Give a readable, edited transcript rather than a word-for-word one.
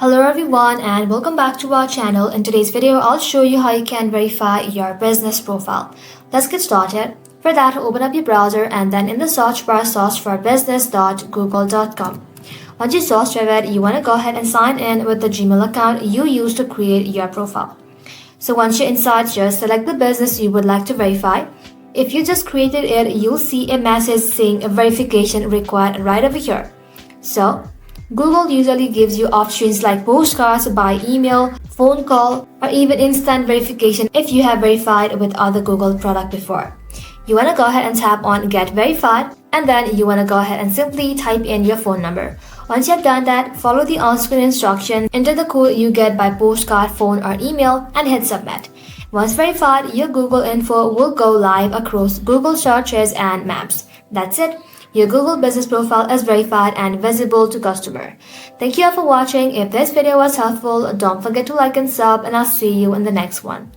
Hello everyone and welcome back to our channel. In today's video, I'll show you how you can verify your business profile. Let's get started. For that, open up your browser and then in the search bar, search for business.google.com. Once you search for it, you want to go ahead and sign in with the Gmail account you used to create your profile. So once you're inside, just select the business you would like to verify. If you just created it, you'll see a message saying verification required right over here. So Google usually gives you options like postcards by email, phone call, or even instant verification if you have verified with other Google product before. You want to go ahead and tap on Get Verified, and then you want to go ahead and simply type in your phone number. Once you have done that, follow the on-screen instructions, enter the code you get by postcard, phone, or email, and hit Submit. Once verified, your Google info will go live across Google searches and maps. That's it. Your Google business profile is verified and visible to customer. Thank you all for watching. If this video was helpful, don't forget to like and sub, and I'll see you in the next one.